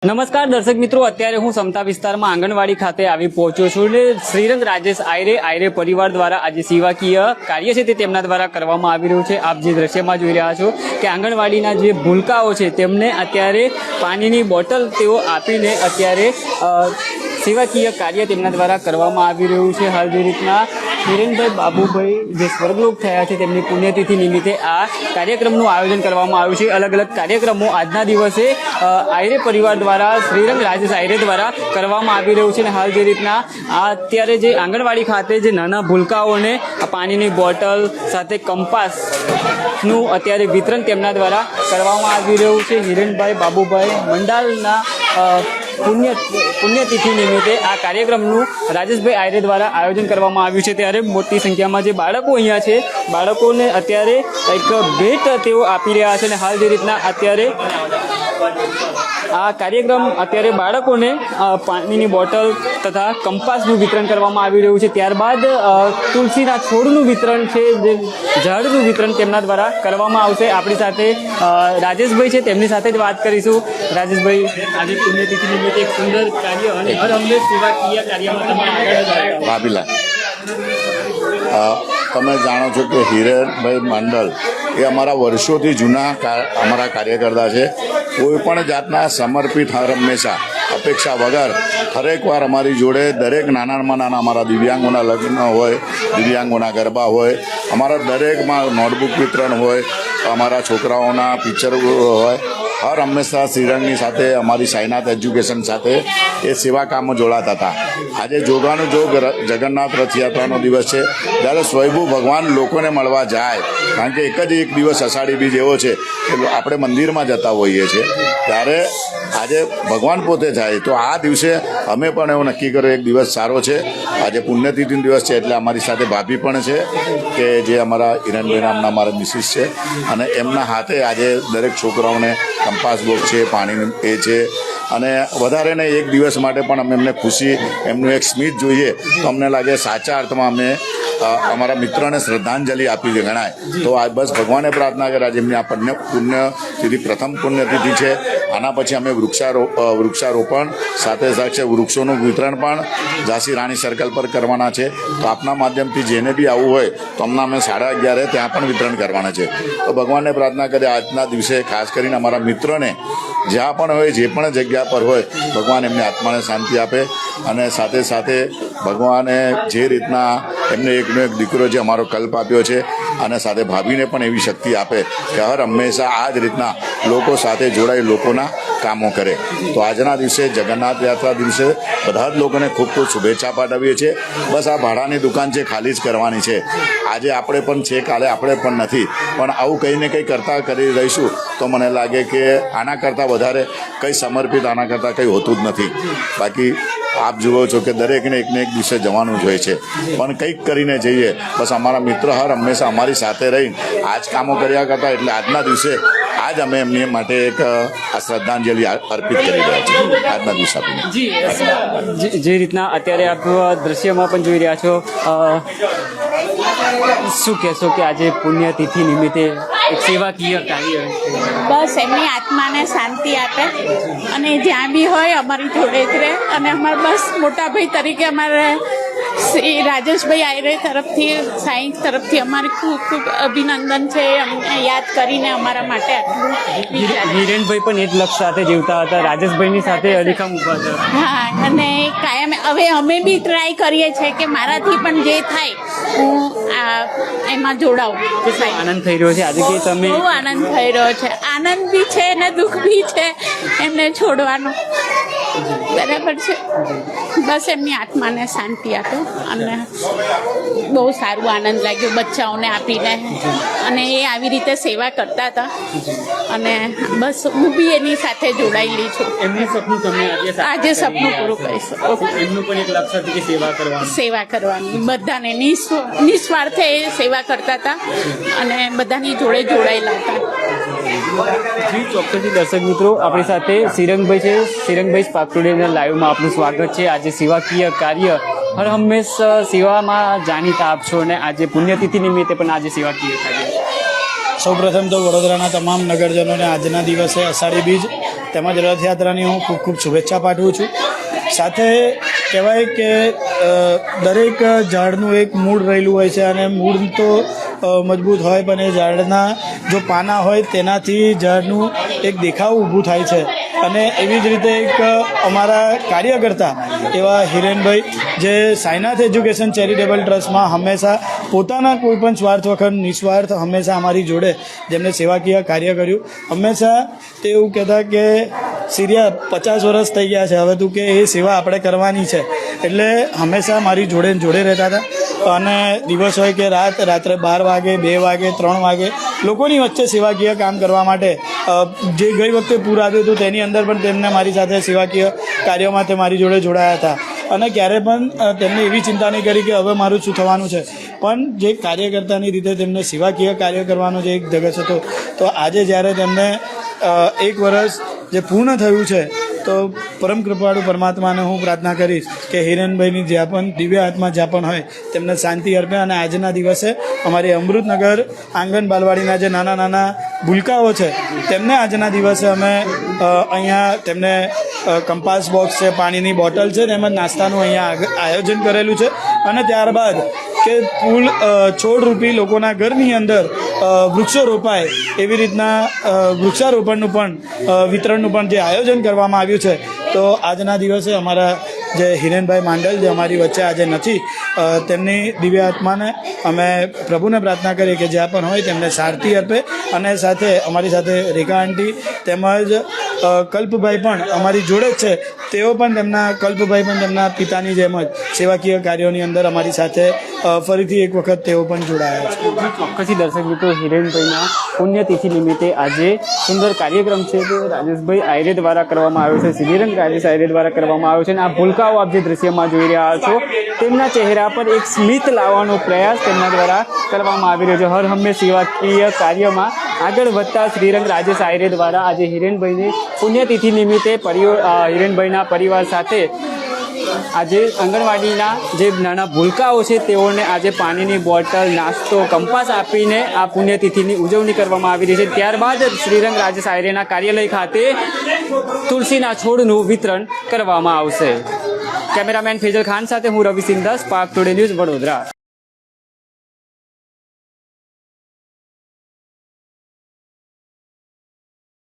નમસ્કાર દર્શક મિત્રો, અત્યારે હું સમતા વિસ્તારમાં આંગણવાડી ખાતે આવી પહોંચ્યો છું અને શ્રીરંગ રાજેશ આયરે પરિવાર દ્વારા આજે સેવાકીય કાર્ય છે તે તેમના દ્વારા કરવામાં આવી રહ્યું છે। આપ જે દ્રશ્યમાં જોઈ રહ્યા છો કે આંગણવાડીના જે ભૂલકાઓ છે તેમને અત્યારે પાણીની બોટલ તેઓ આપીને અત્યારે સેવાકીય કાર્ય તેમના દ્વારા કરવામાં આવી રહ્યું છે। હાલ જે રીતના હિરેનભાઈ બાબુભાઈ જે સ્વર્ગલોક થયા છે તેમની પુણ્યતિથિ નિમિત્તે આ કાર્યક્રમનું આયોજન કરવામાં આવ્યું છે। અલગ અલગ કાર્યક્રમો આજના દિવસે આયરે પરિવાર દ્વારા શ્રીરંગ રાજેશ આયરે દ્વારા કરવામાં આવી રહ્યું છે। અને હાલ જે રીતના આ અત્યારે જે આંગણવાડી ખાતે જે નાના ભૂલકાઓને પાણીની બોટલ સાથે કંપાસનું અત્યારે વિતરણ તેમના દ્વારા કરવામાં આવી રહ્યું છે। હિરેનભાઈ બાબુભાઈ મંડાલના પુણ્યતિથિ નિમિત્તે આ કાર્યક્રમનું રાજેશભાઈ આયરે દ્વારા આયોજન કરવામાં આવ્યું છે। ત્યારે મોટી સંખ્યામાં જે બાળકો અહીંયા છે બાળકોને અત્યારે એક ભેટ તેઓ આપી રહ્યા છે અને હાલ જે રીતના અત્યારે આ કાર્યક્રમ અત્યારે બાળકોને પાણીની બોટલ તથા કંપાસનું વિતરણ કરવામાં આવી રહ્યું છે। ત્યારબાદ તુલસીના છોડનું વિતરણ છે, જે ઝાડનું વિતરણ તેમના દ્વારા કરવામાં આવશે। આપણી સાથે રાજેશભાઈ છે, તેમની સાથે જ વાત કરીશું। રાજેશભાઈ, આજે પુણ્યતિથિ નિમિત્તે એક સુંદર કાર્ય અને હર હંમેશ સેવાકીય કાર્યમાં તમે આગળ ભાભીલા, તમે જાણો છો કે હિરેનભાઈ મંડલ એ અમારા વર્ષોથી જૂના અમારા કાર્યકર્તા છે। કોઈ પણ જાતના સમર્પિત હર હંમેશા અપેક્ષા વગર હરેક વાર અમારી જોડે દરેક નાનામાં નાના અમારા દિવ્યાંગોના લગ્ન હોય, દિવ્યાંગોના ગરબા હોય, અમારા દરેકમાં નોટબુક વિતરણ હોય, અમારા છોકરાઓના પિક્ચર હોય, હર હંમેશા શ્રીરંગની સાથે અમારી સાઈનાથ એજ્યુકેશન સાથે એ સેવા કામો જોડાતા હતા। આજે જોગાનું જોગ જગન્નાથ રથયાત્રાનો દિવસ છે, જ્યારે સ્વયંભૂ ભગવાન લોકોને મળવા જાય, કારણ કે એક દિવસ અષાઢી બીજ એવો છે કે આપણે મંદિરમાં જતા હોઈએ છીએ, ત્યારે આજે ભગવાન પોતે જાય। તો આ દિવસે અમે પણ એવું નક્કી કર્યું એક દિવસ સારો છે, આજે પુણ્યતિથિનો દિવસ છે, એટલે અમારી સાથે ભાભી પણ છે કે જે અમારા હિરેનભાઈ નામના અમારા મિસિસ છે, અને એમના હાથે આજે દરેક છોકરાઓને કંપાસ બોક્સ છે, પાણીનું એ છે, અને વધારે ને એક દિવસ માટે પણ અમે એમને ખુશી, એમનું એક સ્મિત જોઈએ તો અમને લાગે સાચા અર્થમાં અમે અમારા મિત્રને શ્રદ્ધાંજલિ આપી ગણાય। તો આ બસ ભગવાને પ્રાર્થના કરે, આજે એમની આ પુણ્યતિથિ પ્રથમ પુણ્યતિથિ છે। આના પછી અમે વૃક્ષારોપણ સાથે સાથે વૃક્ષોનું વિતરણ પણ ઝાંસી રાણી સર્કલ પર કરવાના છે। તો આપના માધ્યમથી જેને બી આવવું હોય તો અમને અમે 11:30 ત્યાં પણ વિતરણ કરવાના છે। તો ભગવાનને પ્રાર્થના કરીએ આજના દિવસે ખાસ કરીને અમારા મિત્રોને જ્યાં પણ હોય, જે પણ જગ્યા પર હોય, ભગવાન એમની આત્માને શાંતિ આપે, અને સાથે સાથે ભગવાને જે રીતના એમને એકનો એક દીકરો જે અમારો કલ્પ આપ્યો છે, અને સાથે ભાભીને પણ એવી શક્તિ આપે કે હર હંમેશા આ જ રીતના લોકો સાથે જોડાઈ લોકોના કામો કરે। તો આજના દિવસે જગન્નાથ યાત્રા દિવસે બધા જ લોકોને ખૂબ ખૂબ શુભેચ્છા પાઠવીએ છીએ। બસ આ ભાડાની દુકાન છે, ખાલી જ કરવાની છે। આજે આપણે પણ છે, કાલે આપણે પણ નથી, પણ આવું કંઈ ને કંઈ કરતા કરી રહીશું તો મને લાગે કે આના કરતાં વધારે કંઈ સમર્પિત આના કરતાં કંઈ હોતું જ નથી। બાકી આપ જુઓ છો કે દરેકને એકને એક દિવસે જવાનું જ હોય છે, પણ કંઈક કરીને જઈએ। બસ અમારા મિત્ર હર હંમેશા અમારી સાથે રહીને આ જ કામો કર્યા કરતા, એટલે આજના દિવસે આજ અમે એમની માટે એક આ શ્રદ્ધાંજલિ અર્પિત કરી રહ્યા છીએ આજના દિવસ આપીને। જે રીતના અત્યારે આપ દ્રશ્યમાં પણ જોઈ રહ્યા છો, શું કહેશો કે આજે પુણ્યતિથિ નિમિત્તે એક સેવાકીય કાર્ય? બસ એમની આત્માને શાંતિ આપે, અને જ્યાં બી હોય અમારી જોડે જ રહે, અને અમારા બસ મોટા ભાઈ તરીકે અમારે શ્રી રાજેશભાઈ આયરે તરફથી, સાંઈ તરફથી અમારે ખૂબ ખૂબ અભિનંદન છે, અમને યાદ કરીને અમારા માટે આટલું। હિરેનભાઈ પણ એ જ લક્ષ્ય સાથે જીવતા હતા, રાજેશભાઈની સાથે અડીખમ ઊભા હતા। હા, અને કાયમ હવે અમે બી ટ્રાય કરીએ છીએ કે મારાથી પણ જે થાય હું એમાં જોડાઉં। આનંદ થઈ રહ્યો છે આજે કે તમે? બહુ આનંદ થઈ રહ્યો છે, આનંદ બી છે ને દુઃખ બી છે એમને છોડવાનો, બરાબર છે। બસ એમની આત્માને શાંતિ આપે, અને બહુ સારું આનંદ લાગ્યો બચ્ચાઓને આપીને, અને એ આવી રીતે સેવા કરતા હતા, અને બસ હું બી એની સાથે જોડાયેલી છું। એમનું સપનું તમે આજે સપનું પૂરું કરી શકો। એમનું પણ એક લક્ષ્ય હતું કે સેવા કરવાની, બધાને નિસ્વાર્થે સેવા કરતા હતા, અને બધાની જોડે જોડાયેલા હતા। જી ચોક્કસથી દર્શક મિત્રો, આપણી સાથે શ્રીરંગભાઈ છે, શ્રીરંગભાઈ પાકટોડિયાના લાઈવમાં આપનું સ્વાગત છે। આજે સેવાકીય કાર્ય હર હંમેશ સેવામાં જાણીતા આપ છો, અને આજે પુણ્યતિથિ નિમિત્તે પણ આજે સેવાકીય કાર્ય। સૌપ્રથમ તો વડોદરાના તમામ નગરજનોને આજના દિવસે અષાઢી બીજ તેમજ રથયાત્રાની હું ખૂબ ખૂબ શુભેચ્છા પાઠવું છું. સાથે કહેવાય કે દરેક ઝાડનું એક મૂળ રહેલું હોય છે અને મૂળ તો મજબૂત હોય પણ એ ઝાડના જો પાના હોય તેનાથી ઝાડનું એક દેખાવ ઊભું થાય છે. અને એવી જ રીતે એક અમારા કાર્યકર્તા એવા હિરેનભાઈ જે સાઈનાથ એજ્યુકેશન ચેરિટેબલ ટ્રસ્ટમાં હંમેશા પોતાના કોઈ પણ સ્વાર્થ વગર નિસ્વાર્થ હંમેશા અમારી જોડે જેમને સેવાકીય કાર્ય કર્યું. હંમેશા તે એવું કહેતા કે સિરિયા 50 વર્ષ થઈ ગયા છે, હવે તું કે એ સેવા આપણે કરવાની છે. એટલે હંમેશા મારી જોડે જોડે રહેતા હતા. અને દિવસ હોય કે રાત્રે 12 વાગે, 2 વાગે, 3 વાગે લોકોની વચ્ચે સેવાકીય કામ કરવા માટે જે ગઈ વખતે પૂર આવ્યું હતું તેની અંદર પણ તેમને મારી સાથે સેવાકીય કાર્યોમાં તે મારી જોડે જોડાયા હતા. અને ક્યારે પણ તેમને એવી ચિંતા નહીં કરી કે હવે મારું શું થવાનું છે, પણ જે કાર્યકર્તાની રીતે તેમને સેવાકીય કાર્ય કરવાનો જે એક ધગશ હતો, તો આજે જ્યારે તેમને 1 વર્ષ જે પૂર્ણ થયું છે તો પરમ કૃપાળુ પરમાત્માને હું પ્રાર્થના કરીશ કે હિરેનભાઈની જ્યાં પણ દિવ્ય આત્મા જ્યાં પણ હોય તેમને શાંતિ અર્પે. અને આજના દિવસે અમારી અમૃતનગર આંગણ બાલવાડીના જે નાના નાના ભૂલકાઓ છે તેમને આજના દિવસે અમે અહીંયા તેમને કંપાસ બોક્સ છે, પાણીની બોટલ છે, તેમજ નાસ્તાનું અહીંયા આયોજન કરેલું છે. અને ત્યારબાદ કે ફૂલ છોડરૂપી લોકોના ઘરની અંદર વૃક્ષો રોપાય એવી રીતના વૃક્ષારોપણનું પણ વિતરણનું પણ જે આયોજન કરવામાં આવ્યું છે. તો આજના દિવસે અમારા જે હિરેનભાઈ માંડલ જે અમારી વચ્ચે આજે નથી, તેમની દિવ્ય આત્માને અમે પ્રભુને પ્રાર્થના કરીએ કે જ્યાં પણ હોય તેમને શાંતિ અર્પે. અને સાથે અમારી સાથે રેખા આંટી તેમજ કલ્પભાઈ પણ અમારી જોડે જ છે. તેઓ પણ કલ્પભાઈ પણ તેમના પિતાની જેમ જ સેવાકીય કાર્યોની અંદર અમારી સાથે ફરીથી એક વખત તેઓ પણ જોડાયા છે. ચોક્કસથી દર્શક મિત્રો, હિરેનભાઈના પુણ્યતિથિ નિમિત્તે આજે સુંદર કાર્યક્રમ છે તે રાજેશભાઈ આયરે દ્વારા કરવામાં આવ્યો છે, શ્રીરંગ રાજેશ આયરે દ્વારા કરવામાં આવ્યો છે. અને આ ભૂલકાઓ આપ જે દ્રશ્યમાં જોઈ રહ્યા છો તેમના ચહેરા પર એક સ્મિત લાવવાનો પ્રયાસ તેમના દ્વારા કરવામાં આવી રહ્યો છે. હર હંમેશ સેવાકીય કાર્યમાં આગળ વધતા શ્રીરંગ રાજેશ આયરે દ્વારા આજે હિરેનભાઈની પુણ્યતિથિ નિમિત્તે હિરેનભાઈના પરિવાર સાથે આજે આંગણવાડીના જે નાના ભૂલકાઓ છે તેઓને આજે પાણીની બોટલ, નાસ્તો, કંપાસ આપીને આ પુણ્યતિથિની ઉજવણી કરવામાં આવી રહી છે. ત્યારબાદ શ્રીરંગ રાજેશ આયરેના કાર્યાલય ખાતે તુલસીના છોડનું વિતરણ કરવામાં આવશે. કેમેરામેન ફેજલ ખાન સાથે હું Ravi Sindha, spark today news, Vadodara.